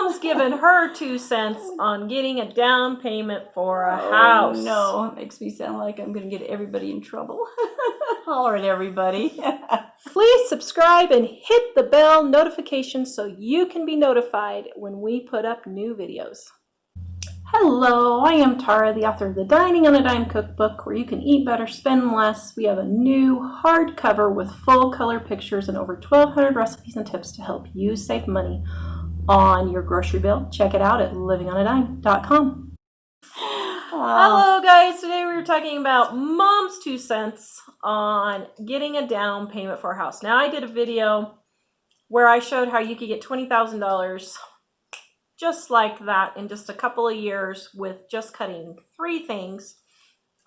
Mom's giving her 2 cents on getting a down payment for a house. No, it makes me sound like I'm going to get everybody in trouble. Holler at everybody. Please subscribe and hit the bell notification so you can be notified when we put up new videos. Hello, I am Tara, the author of the Dining on a Dime cookbook, where you can eat better, spend less. We have a new hardcover with full color pictures and over 1,200 recipes and tips to help you save money on your grocery bill. Check it out at livingonadime.com. Hello guys, today we were talking about Mom's 2 cents on getting a down payment for a house. Now I did a video where I showed how you could get $20,000 just like that in just a couple of years with just cutting 3 things.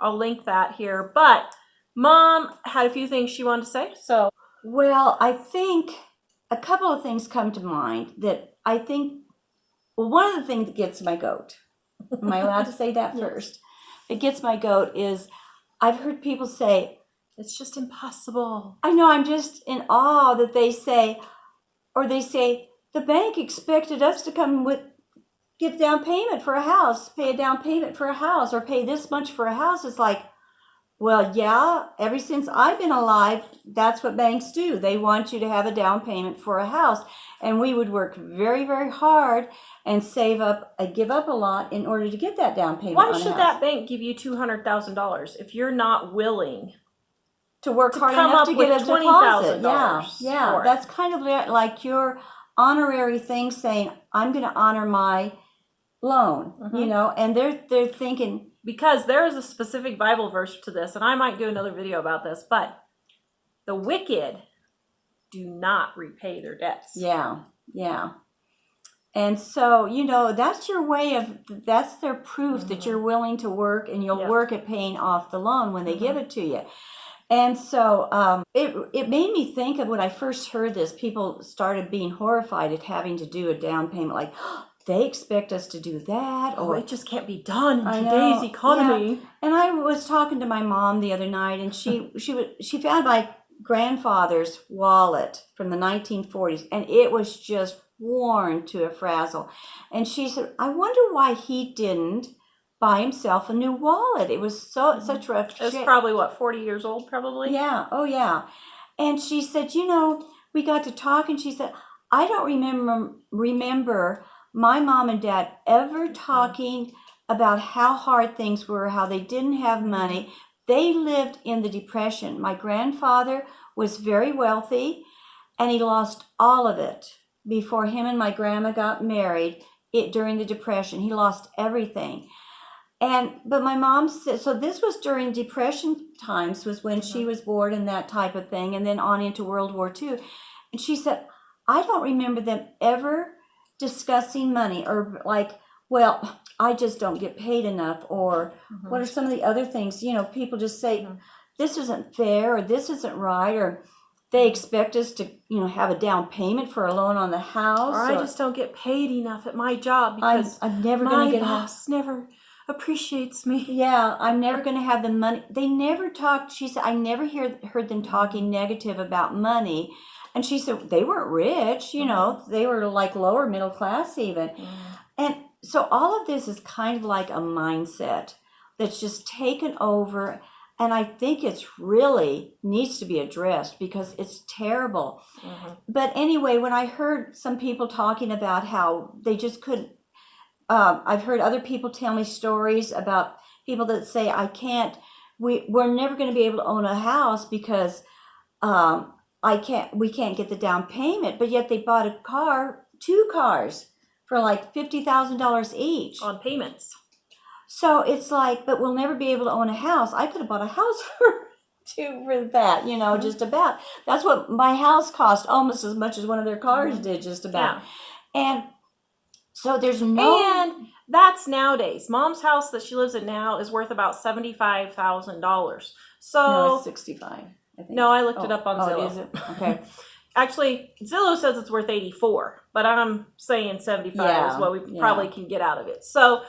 I'll link that here. But Mom had a few things she wanted to say. So, well, I think a couple of things come to mind that I think, well, one of the things that gets my goat, am I allowed to say that first? It gets my goat is I've heard people say, it's just impossible. I know, I'm just in awe that they say, the bank expected us to come get a down payment for a house, pay a down payment for a house, or pay this much for a house. It's like, well, yeah, ever since I've been alive, that's what banks do. They want you to have a down payment for a house. And we would work very, very hard and save up, give up a lot in order to get that down payment. Why should that bank give you $200,000 if you're not willing to work hard enough to get a deposit? Yeah. That's kind of like your honorary thing saying, I'm going to honor my loan, and they're thinking, because there is a specific Bible verse to this, and I might do another video about this, but the wicked do not repay their debts. Yeah. And so, that's your way that's their proof that you're willing to work, and you'll work at paying off the loan when they give it to you. And so it made me think of when I first heard this, people started being horrified at having to do a down payment, like, they expect us to do that. Or it just can't be done in today's economy. Yeah. And I was talking to my mom the other night, and she found my grandfather's wallet from the 1940s, and it was just worn to a frazzle. And she said, I wonder why he didn't buy himself a new wallet. It was such rough shape. It's probably 40 years old, probably. Yeah. Oh yeah. And she said, we got to talk, and she said, I don't remember my mom and dad ever talking about how hard things were, how they didn't have money. They lived in the Depression. My grandfather was very wealthy, and he lost all of it before him and my grandma got married during the Depression. He lost everything. But my mom said, so this was during Depression times, was when she was born and that type of thing, and then on into World War II. And she said, I don't remember them ever discussing money, or like, well, I just don't get paid enough, or what are some of the other things? People just say, this isn't fair, or this isn't right, or they expect us to, have a down payment for a loan on the house. Or I just don't get paid enough at my job because I'm never going to get my boss never appreciates me. Yeah, I'm never going to have the money. They never talked. She said, I never heard them talking negative about money. And she said, they weren't rich, they were like lower middle class even. And so all of this is kind of like a mindset that's just taken over. And I think it's really needs to be addressed because it's terrible. But anyway, when I heard some people talking about how they just couldn't, I've heard other people tell me stories about people that say, we're never going to be able to own a house because we can't get the down payment, but yet they bought 2 cars for like $50,000 each on payments. So it's like, but we'll never be able to own a house. I could have bought a house for that, just about. That's what my house cost, almost as much as one of their cars did, just about. Yeah. And so there's and that's nowadays. Mom's house that she lives in now is worth about $75,000. So no, it's 65. No, I looked it up on Zillow. Is it? Okay. Actually, Zillow says it's worth 84, but I'm saying 75 is what we probably can get out of it. So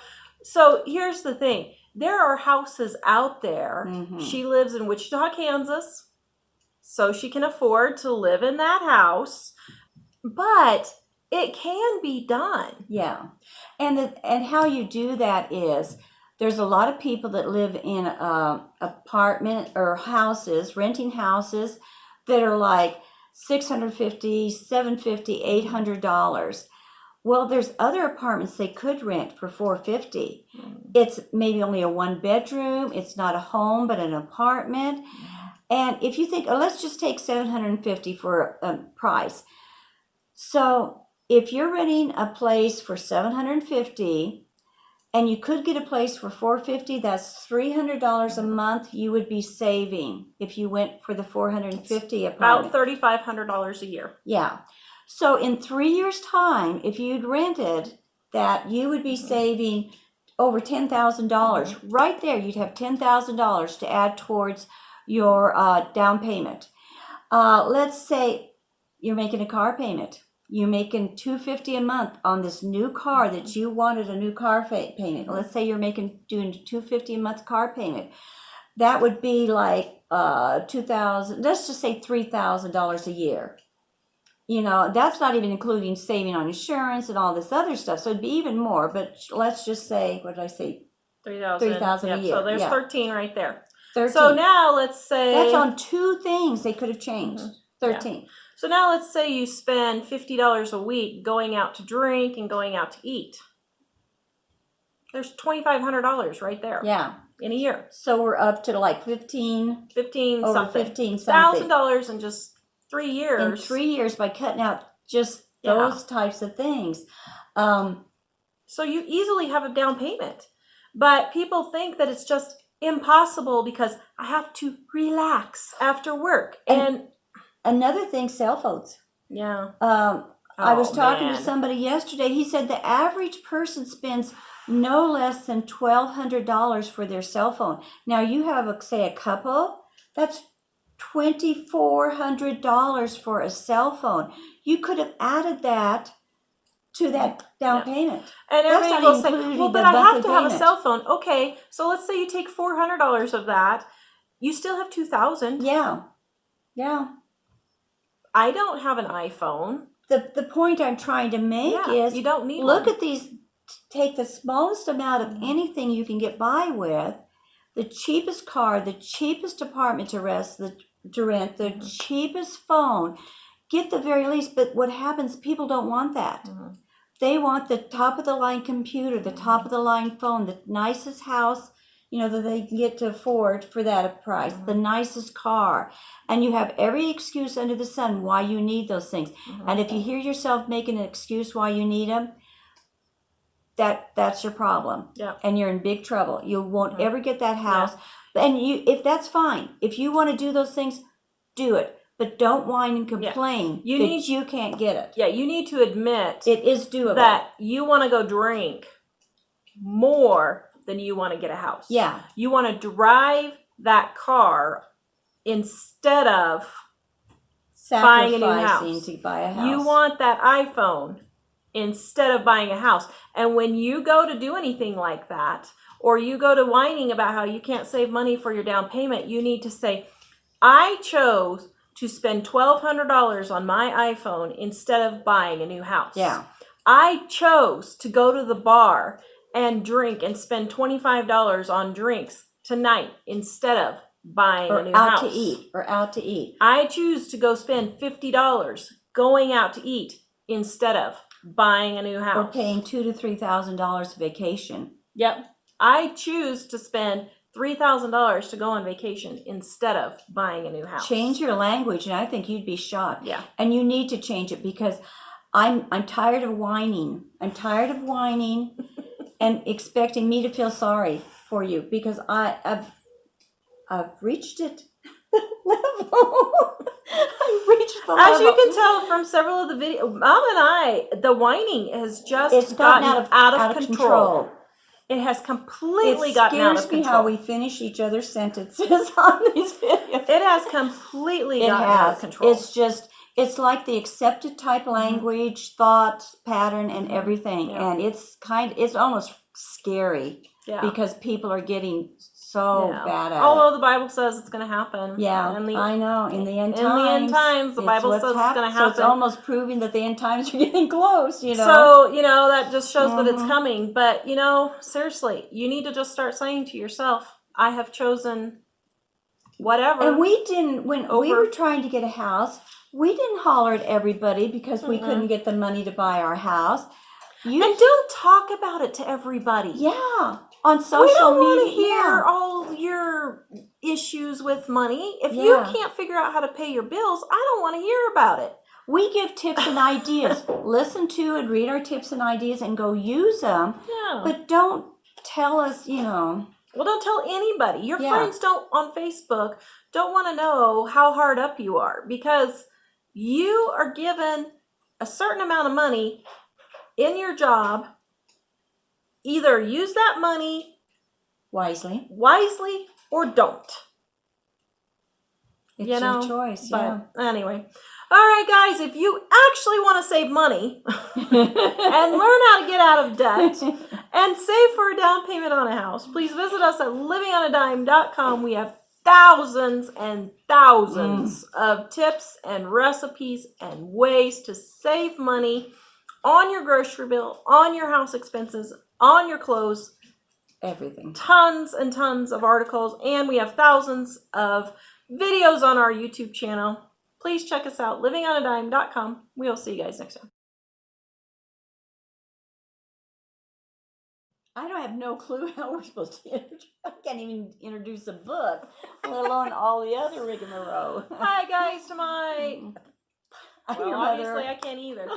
here's the thing. There are houses out there. She lives in Wichita, Kansas, so she can afford to live in that house. But it can be done. Yeah. And how you do that is there's a lot of people that live in apartment or houses, renting houses that are like $650, $750, $800. Well, there's other apartments they could rent for $450. It's maybe only a 1-bedroom. It's not a home, but an apartment. And if you think, oh, let's just take $750 for a price. So if you're renting a place for $750 and you could get a place for $450, that's $300 a month you would be saving if you went for the $450 apartment. About $3,500 a year. Yeah. So in 3 years' time, if you'd rented that, you would be saving over $10,000. Right there, you'd have $10,000 to add towards your down payment. Let's say you're making a car payment. You're making $250 a month on this new car that you wanted a new car payment. Let's say you're doing $250 a month car payment. That would be like $2,000. Let's just say $3,000 a year. You know, that's not even including saving on insurance and all this other stuff. So it'd be even more. But let's just say, what did I say? $3,000 a year. So there's 13 right there. 13. So now let's say that's on 2 things they could have changed. 13. Yeah. So now let's say you spend $50 a week going out to drink and going out to eat. There's $2,500 right there. Yeah. In a year. So we're up to like 15 something. $1,000 in just 3 years. In 3 years by cutting out just those types of things. So you easily have a down payment. But people think that it's just impossible because I have to relax after work. And another thing, cell phones. Yeah. I was talking to somebody yesterday. He said the average person spends no less than $1,200 for their cell phone. Now you have, say, a couple. That's $2,400 for a cell phone. You could have added that to that down payment. And everybody will say, well, but I have to have a cell phone. Okay, so let's say you take $400 of that. You still have $2,000. Yeah. Yeah. I don't have an iPhone. The point I'm trying to make is you don't need look at these. Take the smallest amount of anything you can get by with, the cheapest car, the cheapest apartment to rent, the cheapest phone. Get the very least. But what happens, people don't want that. They want the top of the line computer, the top of the line phone, the nicest house, that they can get to afford for that price, the nicest car. And you have every excuse under the sun why you need those things. And if you hear yourself making an excuse why you need them, that's your problem. Yeah. And you're in big trouble. You won't ever get that house. Yeah. And if that's fine. If you want to do those things, do it. But don't whine and complain that you can't get it. Yeah, you need to admit it is doable. That you want to go drink more than you want to get a house. Yeah. You want to drive that car instead of buying a new house. To buy a house. You want that iPhone instead of buying a house. And when you go to do anything like that, or you go to whining about how you can't save money for your down payment, you need to say, I chose to spend $1,200 on my iPhone instead of buying a new house. Yeah. I chose to go to the bar and drink and spend $25 on drinks tonight instead of buying a new house. Or out to eat. I choose to go spend $50 going out to eat instead of buying a new house. Or paying $2,000 to $3,000 vacation. Yep. I choose to spend $3,000 to go on vacation instead of buying a new house. Change your language, and I think you'd be shocked. Yeah. And you need to change it because I'm tired of whining. I'm tired of whining and expecting me to feel sorry for you because I've reached it level. I've reached the level. As you can tell from several of the videos, Mom and the whining has just gotten out of control. It has completely gotten out of control. It scares me how we finish each other's sentences on these videos. It has completely gotten out of control. It's like the accepted type language, thought, pattern, and everything. Yeah. And it's almost scary because people are getting so Yeah. bad at Although it. the Bible says it's going to happen. Yeah, I know. In the end times, the Bible says it's going to happen. So it's almost proving that the end times are getting close, you know. So, that just shows that it's Mhm. coming. But, seriously, you need to just start saying to yourself, I have chosen whatever. And we didn't, when we were trying to get a house, we didn't holler at everybody because we couldn't get the money to buy our house. And don't talk about it to everybody. Yeah. On social media. We don't want to hear all your issues with money. If you can't figure out how to pay your bills, I don't want to hear about it. We give tips and ideas. Listen to and read our tips and ideas and go use them. Yeah. But don't tell us, Well, don't tell anybody. Your friends on Facebook don't want to know how hard up you are, because you are given a certain amount of money in your job. Either use that money wisely or don't. It's your choice. But anyway. All right, guys, if you actually want to save money and learn how to get out of debt and save for a down payment on a house, please visit us at livingonadime.com. We have thousands and thousands of tips and recipes and ways to save money on your grocery bill, on your house expenses, on your clothes, everything. Tons and tons of articles, and we have thousands of videos on our YouTube channel. Please check us out, livingonadime.com. We'll see you guys next time. I don't have no clue how we're supposed to I can't even introduce a book, let alone all the other rigmarole. Hi, guys, to my... I'm Well, your obviously mother. I can't either.